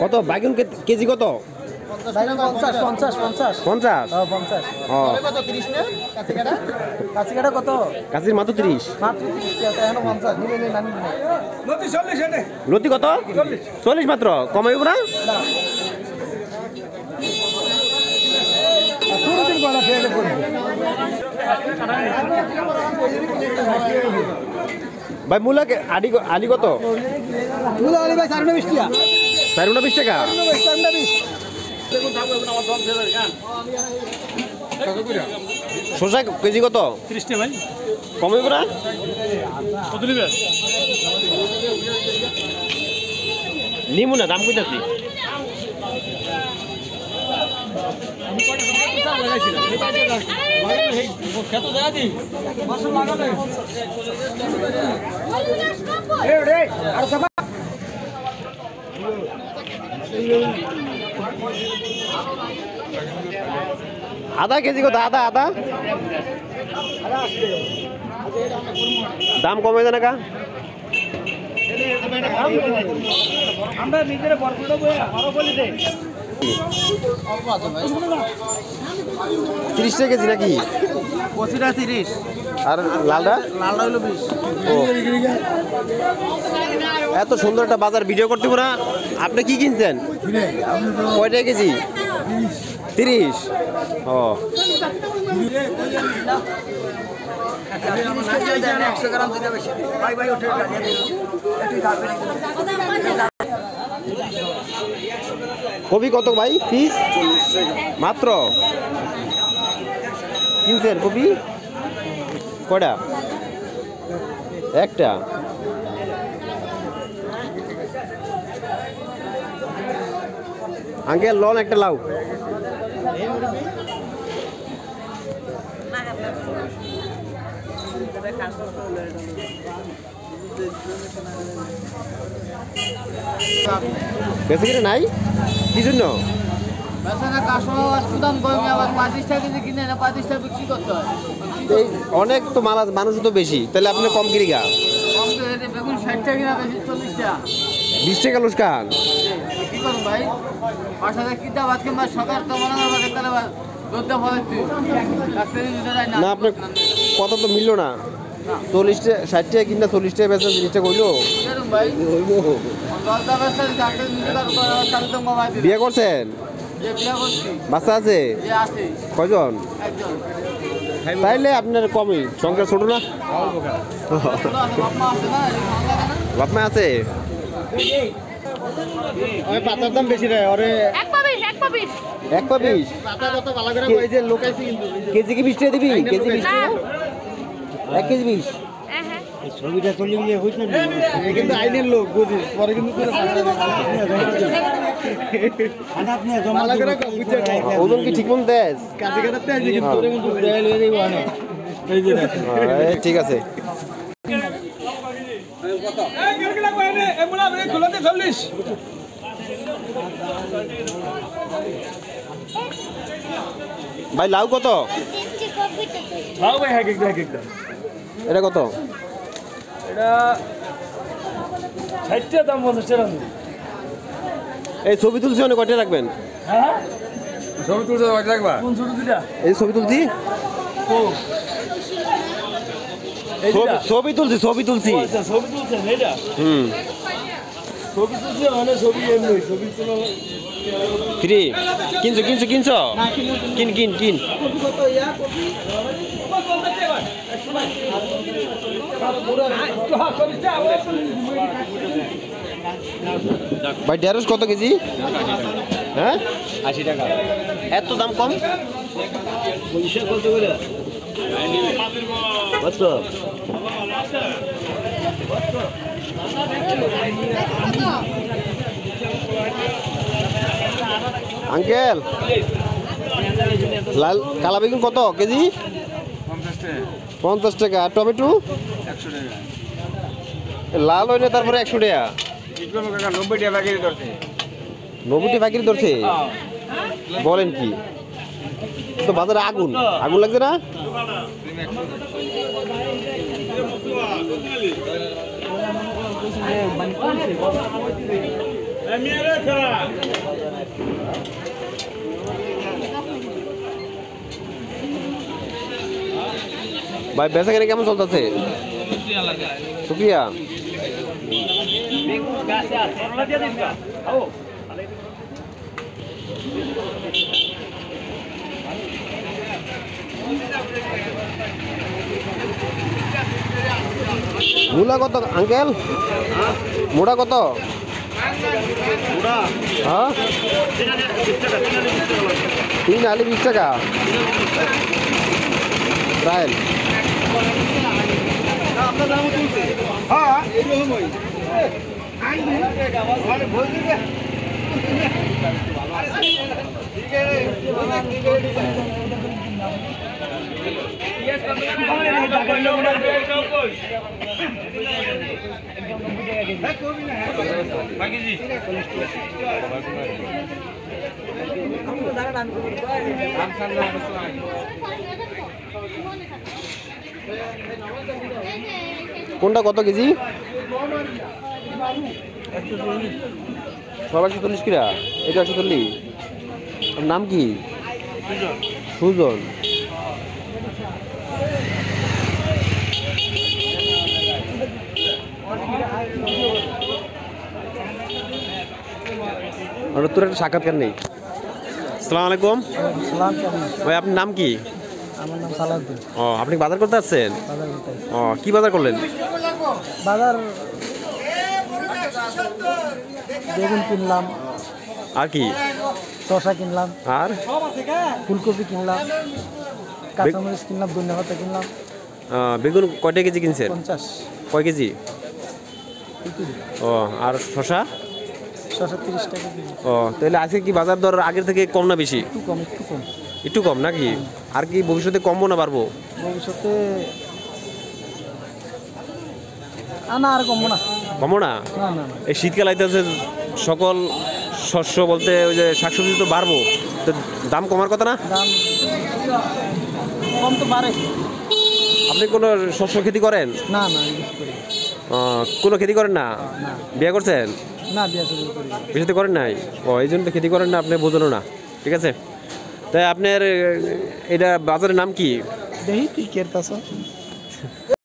কত বাইগুন কেজি কত? 50 কত? কাচির মাত্র 30 লতি কত? 40 মাত্র, কমাইব না? ভাই মূলা আলি কত? মূলা আলি ভাই 420 টাকা। 420 টাকা। শসা কেজি কত? 30 টাকা ভাই। কমাইব না? কত নিবে? নিমু না, দাম কইতাছি। আদা কেজি কত? আদা দাম কমে যায় না কা? আমরা নিজেরা বরফটা বই আরো বলি দেই। 30 টাকা কেজি নাকি? 25 আর লালটা? লালটা হলো 20। ও এত সুন্দর একটা বাজার ভিডিও করতে পারা। আপনি কি কিনছেন? কয়টা কেজি? 30। ও কবি কত ভাই পিস? মাত্র কিনছেন কবি কয়টা? একটা। আঙ্কেল লন একটা লাউ। বেশি কিনে নাই কি জন্য? এই অনেক তো মানুষ তো বেশি, তাহলে আপনি কম কিনে গা। 20 টাকা লুস্কান। না আপনার কত তো মিলল না। 40 টাকা 60 টাকা কিনা 40 টাকা বেচা 30 টাকা হইলো। বিয়ে করছেন? বাচ্চা আছে কয়জন? তাইলে আপনার কমই, সংখ্যা ছোট না? বাপ মা আছে? পাতার দাম বেশি রে ওরে 1 পা 20 পাতা কত ভালো করে ওই যে লোকাইছি কিন্তু কেজি কি 20 টাকা দিবি? কেজি 20 টাকা? 1 কেজি 20। ছবিটা চলে গিয়ে হইছ না কিন্তু আইনের লোক বুঝি পরে কিন্তু ওজন কি ঠিক মতো দেস? কাজে কাটাতে আছে কিন্তু তোরে কিন্তু উড়াই লয়ে যাইবো না এই যে ঠিক আছে। কত? এই কি লাগবে এনে এমুলা রে গুলোতে 40। ভাই লাউ কত? লাউ ভাই এক একটা। এটা কত? এটা 60 টাকা দাম 50 টাকা। এই ছবি তুলছি অনেক কয়টা রাখবেন? হ্যাঁ ছবি তুলতে কয়টা রাখবা? কোন ছবি দুইটা? এই ছবি তুলছি। ও ছবি তুলছি আচ্ছা ছবি তুলছেন এটা? ছবি তুলছে মানে ছবি এমনি ছবি তুলো ফ্রি। কিনছো কিন ভাই ঢেঁড়স কত কেজি? হ্যাঁ 80 টাকা। এত দাম কম? পয়সা কত করে? কত? আঙ্কেল লাল কালা বেগুন কত কেজি? 50 টাকা। আর টমেটো 100 টাকা। লাল হইলে তারপরে 100 টাকা। 90 টাকা কেজি ধরছে। 90 টাকা কেজি ধরছে? বলেন কি? তো বাজারে আগুন লাগছে না? ভাই বেচা কেনা কেমন চলতেছে? শুক্রিয়া। মূলা কত আঙ্কেল? মোড়া কত? হ্যাঁ 3 আলি 20 টাকা। রাইল কোনটা কত কেজি? 140 কিরা। এটা 140। নাম কি? সুজন। তোর একটা সাক্ষাৎকার নেই। আসসালামু আলাইকুম ভাই, আপনার নাম কি? আমার নাম সালাউদ্দিন। ও, আপনি বাজার করতে আসছেন? ও, কি বাজার করলেন? বাজার বেগুন কিনলাম, আর কি? শসা কিনলাম, আর ফুলকপি কিনলাম, কাঁচামরিচ কিনলাম, ধনিয়া পাতা কিনলাম। বেগুন কয়টা কেজি কিনছেন? 50। কয় কেজি? ও, আর শসা? শসা 30 টাকা কেজি। ও, তাহলে আজকে কি বাজার দর আগের থেকে কম না বেশি? একটু কম, একটু কম। একটু কম নাকি? আর কি ভবিষ্যতে কমবো না বাড়বো? ভবিষ্যতে না, আর কমবো না। কমবো না? না না না। এই শীতকাল আইতেছে, সকল শস্য বলতে ওই যে শাকসবজি তো বাড়বো, তো দাম কমার কথা না? দাম কম তো পারে। আপনি কোনো শস্য খেতি করেন? না না, কিছু করি না। কোনো খেতি করেন না? না বিয়ে করছেন? না, বিয়া শুরু করি না। বিয়ে করেন নাই? ও, এই জন্য তো খেতি করেন না, আপনি বোঝেনও না। ঠিক আছে, তাই আপনার এটা বাজারের নাম কি? দেখি তুই কেরতাছ।